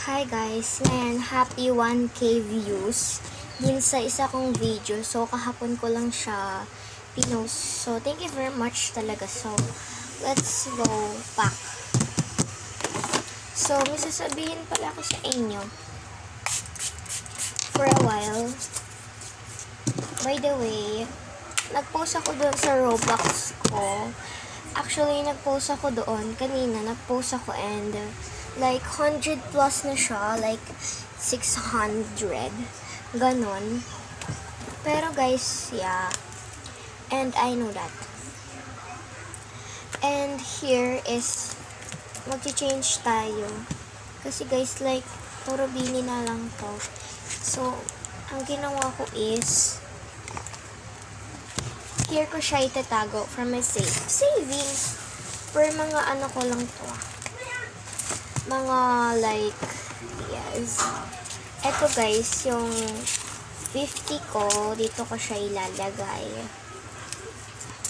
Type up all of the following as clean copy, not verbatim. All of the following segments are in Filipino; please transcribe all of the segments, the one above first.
Hi guys, ngayon happy 1K views din sa isa kong video. So kahapon ko lang siya pinost. So thank you very much talaga. So let's go back. So may sasabihin pala ako sa inyo. For a while, by the way, nag-post ako doon sa Roblox ko. Actually, nag-post ako doon. Kanina, nag-post ako and like 100 plus na siya. Like 600. Ganon. Pero guys, yeah. And I know that. And here is mag-change tayo. Kasi guys, like, puro bini na lang to. So, ang ginawa ko is here ko siya itatago from my savings. For mga ano ko lang to. Mga like, yes. Eto guys, yung 50 ko, dito ko siya ilalagay.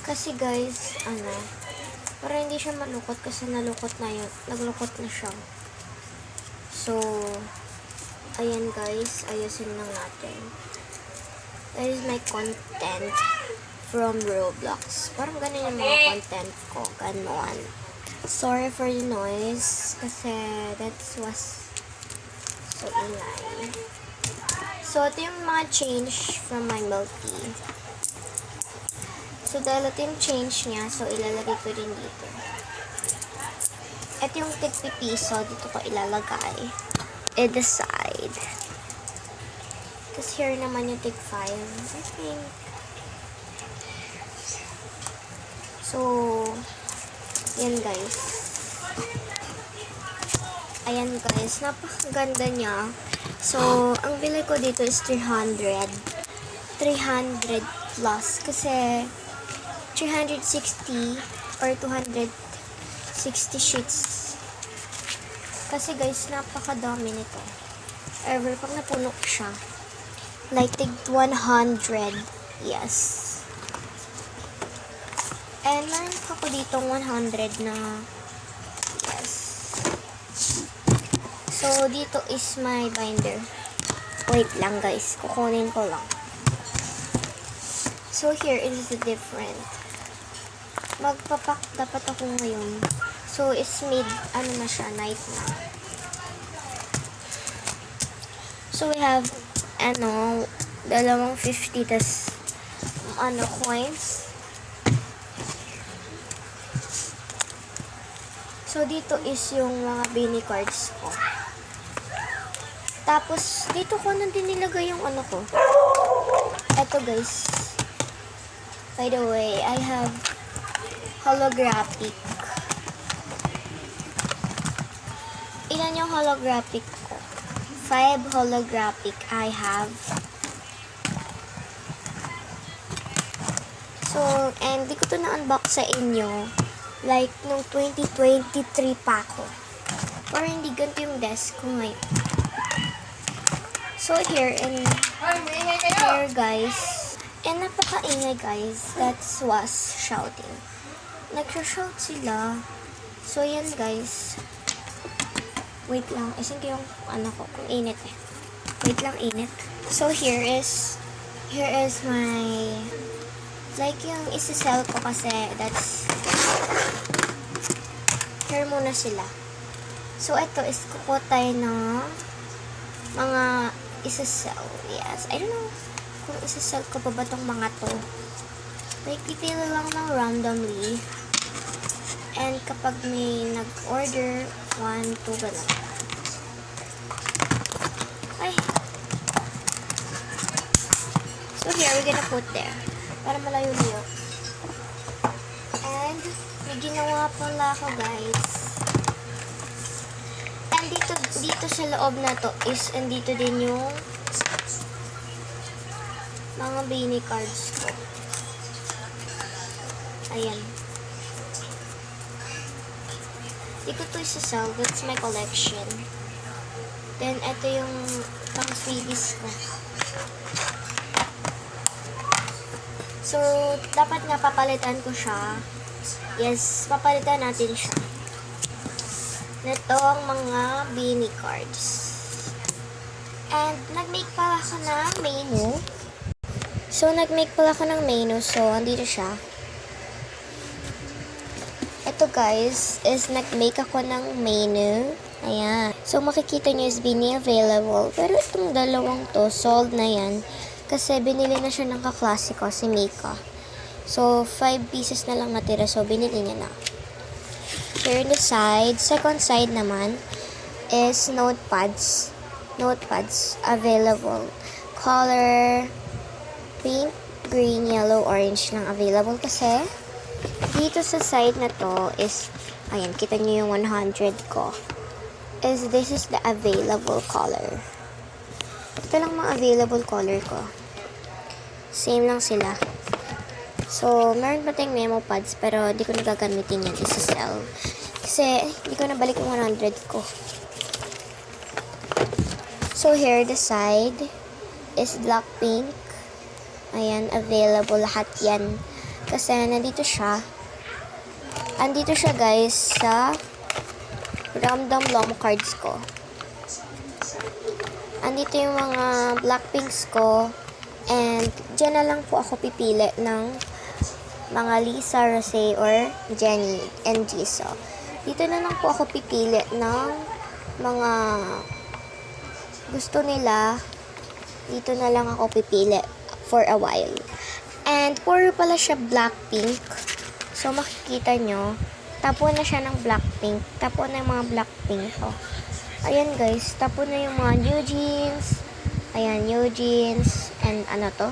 Kasi guys, ano, para hindi siya malukot kasi nalukot na yun. Naglukot na siya. So, ayan guys, ayusin lang natin. That is my content from Roblox. Parang ganun yung mga content ko. Ganon. Sorry for the noise. Kasi that was so ingay. So, ito yung mga change from my milk tea. So, dahil ito yung change niya, so ilalagay ko din dito. Ito yung tig piso, dito ko ilalagay. In the side. Tapos here naman yung tig 5. I think. So, yan guys. Ayan guys, napakaganda niya. So, ang bili ko dito is 300. 300 plus. Kasi, 360 or 260 sheets. Kasi guys, napakadami nito. Ever, pag napuno siya. Like, tig 100. Yes. And meron ako ditong 100 na yes. So, dito is my binder. Wait lang guys. Kukunin ko lang. So, here is the different. Magpapak dapat ako ngayon. So, it's mid, ano na siya, night na. So, we have, ano, dalawang 50 tas, ano, coins. So, dito is yung mga bini cards ko. Tapos, dito ko na din nilagay yung ano ko. Eto guys. By the way, I have holographic. Ilan yung holographic ko? 5 holographic I have. So, and di ko to na-unbox sa inyo. Like, nung 2023 pa ako. Or hindi ganito yung desk ko ngayon. So, here, and here, guys. And napakaingay, guys. That was shouting. Nagsha-shout sila. So, yan, guys. Wait lang. Isin ko yung, ano ko, kung init eh. Wait lang, init. So, here is my, like, yung isi-sell ko kasi, that's, here muna sila. So, ito is kukutay ng mga isi-sell. Yes. I don't know kung isi-sell ko pa ba tong mga to. Like, ipili lang ng randomly. And kapag may nag-order, 1, 2, gano'n. Ay. So, here, we're gonna put there. Para malayo-liyo. And, may ginawa pala ako, guys. And dito sa loob na to is, andito din yung mga bini cards ko. Ayan. Di ko to isa-sell. That's my collection. Then, ito yung pang freebies ko. So, dapat nga papalitan ko siya. Yes, papalitan natin siya. nitong mga Beanie cards. And, nag-make pala ako ng menu. So, andito siya. Ito guys, is nag-make ako ng menu. Ayan. So, makikita nyo is Beanie available. Pero itong dalawang to, sold na yan. Kasi binili na siya ng kaklase ko, si Mika. So, 5 pieces na lang natira. So, binili niya na. Here on the side, second side naman, is notepads. Notepads available. Color pink, green, yellow, orange lang available kasi dito sa side na to is, ayan, kita nyo yung 100 ko. This is the available color. Ito lang mga available color ko. Same lang sila. So, meron pa tayong memo pads pero di ko na gagamitin yan. Isa-sell. Kasi, di ko na balik yung 100 ko. So, here the side is black pink. Ayan, available lahat yan. Kasi, nandito siya. Andito siya, guys, sa random long cards ko. Andito yung mga black pinks ko. And, dyan na lang po ako pipili ng mga Lisa, Rosé, or Jenny and Jisoo. Dito na lang po ako pipili ng mga gusto nila. Dito na lang ako pipili for a while. And, puro pala siya black pink. So, makikita nyo, tapo na siya ng black pink. Tapo na yung mga black pink. Oh. Ayan guys, tapo na yung mga new jeans. Ayan, new jeans. And ano to?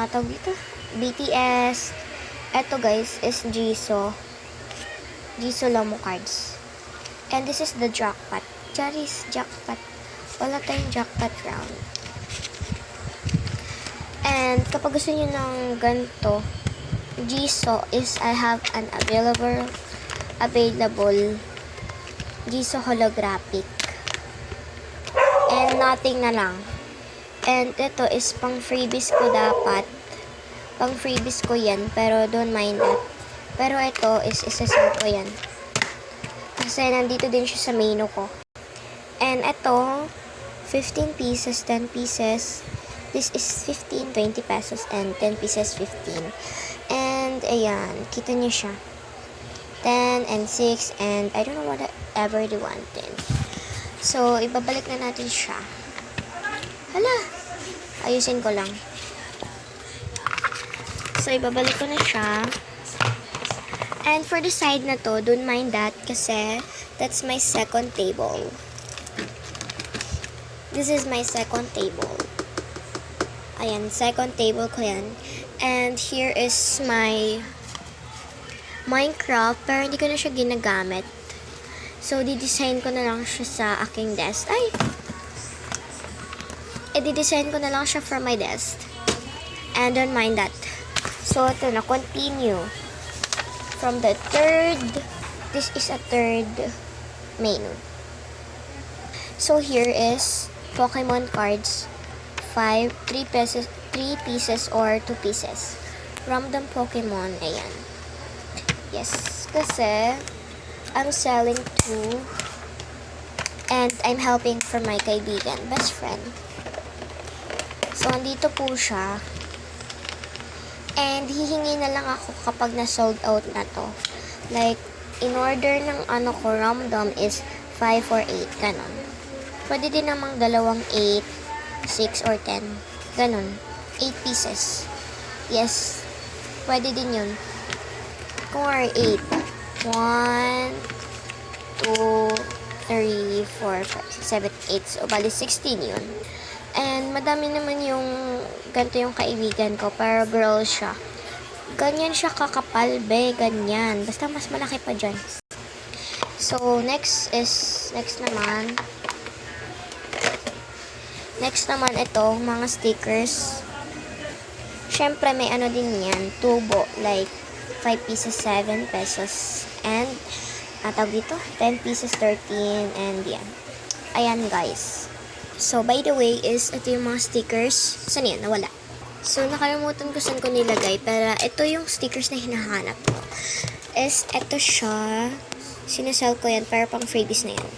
Tawag dito? BTS. Ito guys is Jisoo. Jisoo Lomo cards. And this is the jackpot. Charis jackpot. Wala tayong jackpot round. And kapag gusto niyo ng ganito, Jisoo is I have an available Jisoo holographic. And nothing na lang. And ito is pang freebies ko dapat. Pang freebies ko yan, pero don't mind that. Pero ito is isa-sell ko yan. Kasi nandito din siya sa menu ko. And ito, 15 pieces, 10 pieces. This is 15, 20 pesos, and 10 pieces, 15. And, ayan, kita niyo siya. 10 and 6, and I don't know whatever they wanted. So, ibabalik na natin siya. Hala! Ayusin ko lang. So, ibabalik ko na siya. And for the side na to, don't mind that kasi that's my second table. This is my second table. Ayan, second table ko yan. And here is my Minecraft, pero hindi ko na siya ginagamit. So, didesign ko na lang siya sa aking desk. Ay! Didesign ko na lang siya for my desk. And don't mind that. So, ito na, continue. From the third, this is a third menu. So, here is Pokemon cards. 3 pieces or 2 pieces. Random Pokemon, ayan. Yes, kasi I'm selling 2 and I'm helping for my kaibigan, best friend. So, andito po siya. And, hihingi na lang ako kapag na-sold out na to. Like, in order ng ko, random is 5 or 8, ganon. Pwede din namang dalawang 8, 6 or 10. Ganon. 8 pieces. Yes. Pwede din yun. Kung are 8. 1, 2, 3, 4, 5, 6, 7, 8. So, bali 16 yun. And, madami naman yung ganito yung kaibigan ko. Pero girl siya. Ganyan siya kakapal, be. Ganyan. Basta mas malaki pa dyan. So, next naman ito, mga stickers. Syempre, may ano din yan. Tubo. Like, 5 pieces, 7 pesos. And, tawag dito, 10 pieces, 13. And, yan. Ayan, guys. So, by the way, is ito yung mga stickers. Saan yan? Nawala. So, nakalimutan ko saan ko nilagay. Pero, ito yung stickers na hinahanap ko. Is, ito siya. Sinasell ko yan para pang freebies na yan.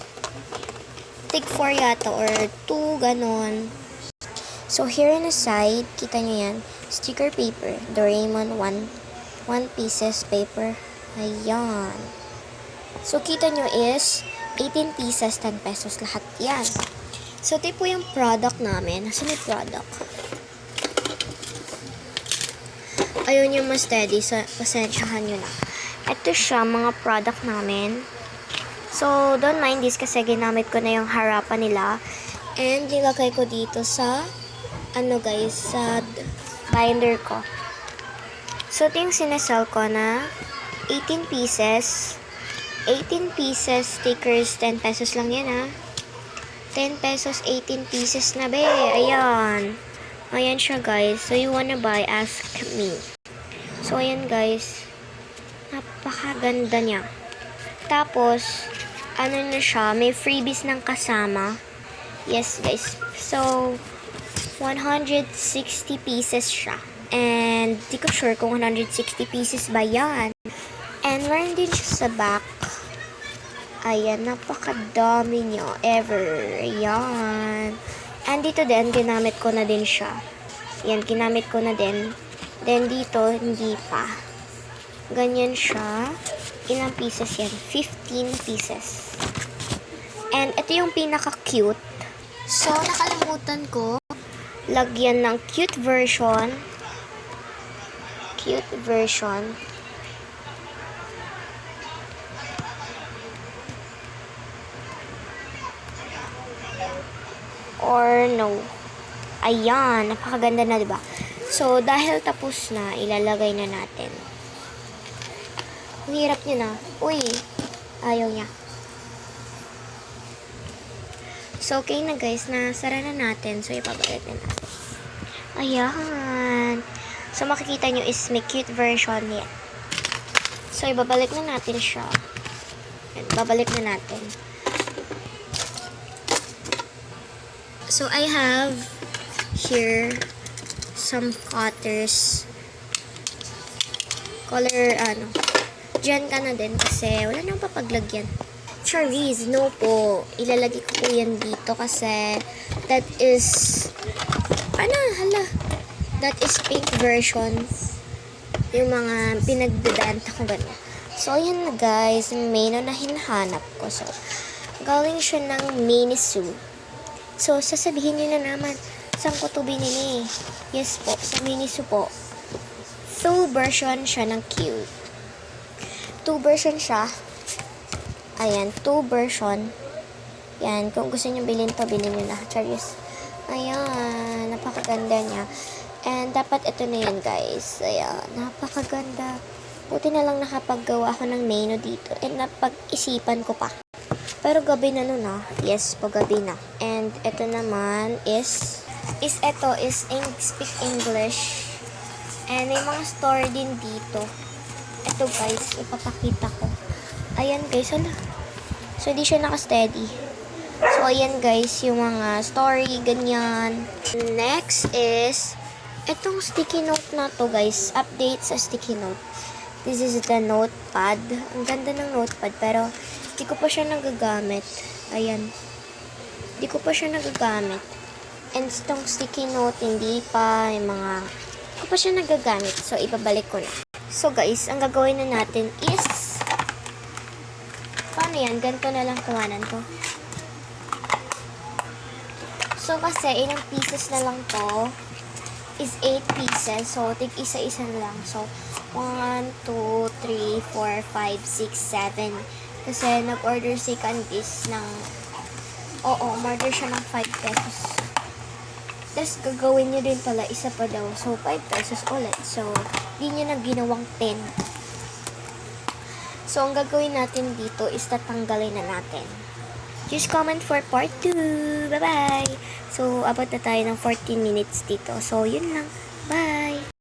Take 4 yata or 2, ganon. So, here on the side, kita nyo yan, sticker paper, Doraemon 1 pieces paper. Ayan. So, kita nyo is 18 pieces, 10 pesos lahat yan. So, ito po yung product namin. Nasaan yung product? Ayun yung mas steady. So, pasensyahan nyo na. Ito siya, mga product namin. So, don't mind this kasi ginamit ko na yung harapan nila. And, nilagay ko dito sa, guys, sa binder ko. So, ito yung sinasell ko na 18 pieces. 18 pieces stickers, 10 pesos lang yan, ha. 10 pesos, 18 pieces na, be. Ayan. Ayan siya, guys. So, you wanna buy, ask me. So, ayan, guys. Napakaganda niya. Tapos, na siya, may freebies ng kasama. Yes, guys. So, 160 pieces siya. And, di ko sure kung 160 pieces ba yan. And, meron din siya sa back. Ayan, napakadami niya. Ever. Ayan. And, dito din, ginamit ko na din siya. Ayan, ginamit ko na din. Then, dito, hindi pa. Ganyan siya. Ilang pieces yan? 15 pieces. And, ito yung pinaka-cute. So, nakalimutan ko. Lagyan ng cute version. Cute version. Or no. Ayan, napakaganda na, diba? So, dahil tapos na, ilalagay na natin. Ang hirap niya na. Uy, ayaw niya. So, okay na guys, nasara na natin. So, ipabalik na natin. Ayan. So, makikita nyo is may cute version niya. So, ibabalik na natin siya. Babalik na natin. So, I have here some cutters. Color, dyan ka na din kasi wala nang papaglagyan. Charis, no po. Ilalagay ko po yan dito kasi that is, that is pink version. Yung mga pinagdadanta ko gano'n. So, ayan na guys, yung menu na hinahanap ko. So, galing siya ng Miniso. So, sasabihin nyo na naman, saan ko ito binili? Yes po, sa Miniso po. 2 version siya ng cute. 2 version siya. Ayan, 2 version. Yan, kung gusto nyo bilhin to, bilhin nyo na. Charis. Ayan, napakaganda niya. And, dapat ito na yan, guys. Ayan, napakaganda. Buti na lang nakapaggawa ako ng menu dito. And, napag-isipan ko pa. Pero gabi na nun, Yes, po gabi na. And, ito naman is speak English. And, may mga store din dito. Ito, guys, ipapakita ko. Ayan, guys, So, di siya naka-steady. So, ayan, guys, yung mga story, ganyan. Next is, itong sticky note na to, guys. Update sa sticky note. This is the notepad. Ang ganda ng notepad, pero di ko pa siya nagagamit. Ayan. Di ko pa siya nagagamit. And itong sticky note, hindi pa. Yung mga, di ko pa siya nagagamit. So, ibabalik ko na. So, guys, ang gagawin na natin is, paano yan? Ganito na lang kuhanan ko. So, kasi, ilang pieces na lang to is 8 pieces. So, tig isa-isa na lang. So, 1, 2, 3, 4, 5, 6, 7. Kasi, nag-order si Candice ng, umorder siya ng 5 pesos. Tapos, gagawin niya din pala, isa pa daw. So, 5 pesos ulit. So, di niya na ginawang 10. So, ang gagawin natin dito is tatanggalin na natin. Just comment for part 2. Bye-bye! So, abot na tayo ng 14 minutes dito. So, yun lang. Bye!